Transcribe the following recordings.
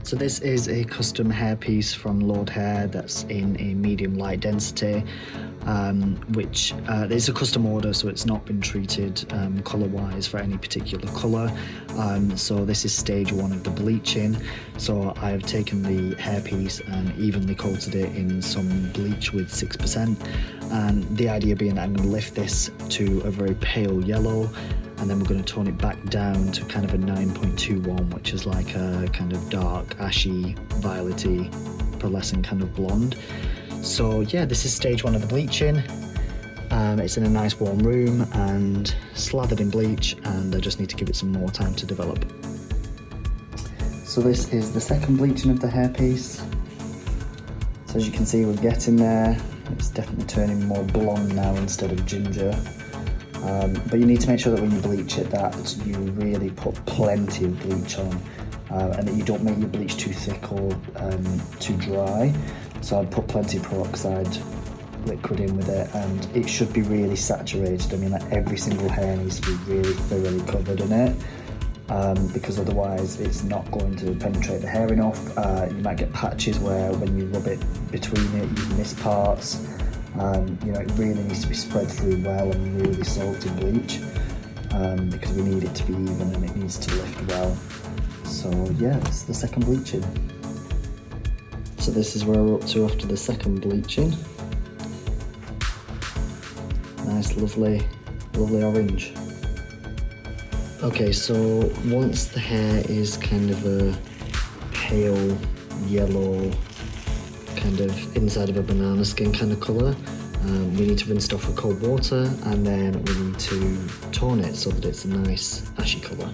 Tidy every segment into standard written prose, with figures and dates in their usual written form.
So this is a custom hairpiece from Lordhair that's in a medium light density, which is a custom order, so it's not been treated colour-wise for any particular colour. So this is stage 1 of the bleaching. So I've taken the hairpiece and evenly coated it in some bleach with 6%. And the idea being that I'm going to lift this to a very pale yellow, and then we're going to tone it back down to kind of a 9.21, which is like a kind of dark, ashy, violety, pearlescent kind of blonde. So yeah, this is stage 1 of the bleaching. It's in a nice warm room and slathered in bleach, and I just need to give it some more time to develop. So this is the second bleaching of the hairpiece. So as you can see, we're getting there. It's definitely turning more blonde now instead of ginger. But you need to make sure that when you bleach it that you really put plenty of bleach on, and that you don't make your bleach too thick or too dry. So I'd put plenty of peroxide liquid in with it, and it should be really saturated. I mean, like every single hair needs to be really thoroughly covered in it, because otherwise it's not going to penetrate the hair enough. You might get patches where when you rub it between it you miss parts. You know, it really needs to be spread through well and really soaked in bleach, because we need it to be even and it needs to lift well. So yeah, this is the second bleaching. So this is where we're up to after the second bleaching. Nice, lovely orange. Okay, so once the hair is kind of a pale yellow, kind of inside of a banana skin kind of colour, we need to rinse it off with cold water, and then we need to tone it so that it's a nice ashy colour.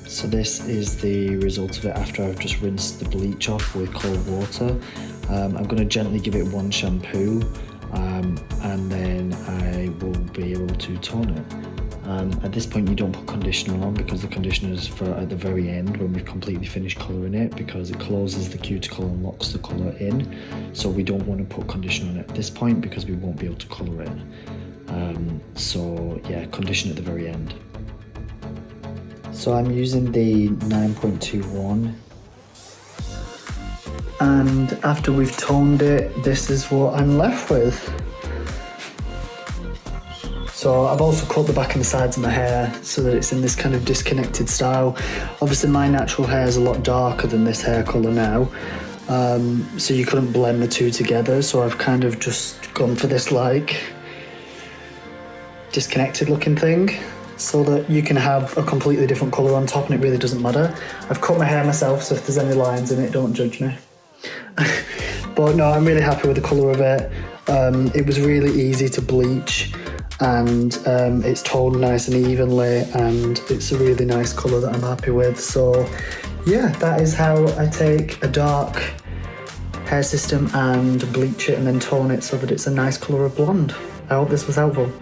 So this is the result of it after I've just rinsed the bleach off with cold water. I'm going to gently give it one shampoo, and then I will be able to tone it. At this point you don't put conditioner on, because the conditioner is for at the very end when we've completely finished colouring it, because it closes the cuticle and locks the colour in. So we don't want to put conditioner on it at this point because we won't be able to colour it. So yeah, conditioner at the very end. So I'm using the 9.21, and after we've toned it, this is what I'm left with. So I've also cut the back and the sides of my hair so that it's in this kind of disconnected style. Obviously my natural hair is a lot darker than this hair colour now, so you couldn't blend the two together, so I've kind of just gone for this like disconnected looking thing, so that you can have a completely different colour on top and it really doesn't matter. I've cut my hair myself, so if there's any lines in it, don't judge me. But no, I'm really happy with the colour of it. It was really easy to bleach, and it's toned nice and evenly, and it's a really nice colour that I'm happy with. So yeah, that is how I take a dark hair system and bleach it and then tone it so that it's a nice colour of blonde. I hope this was helpful.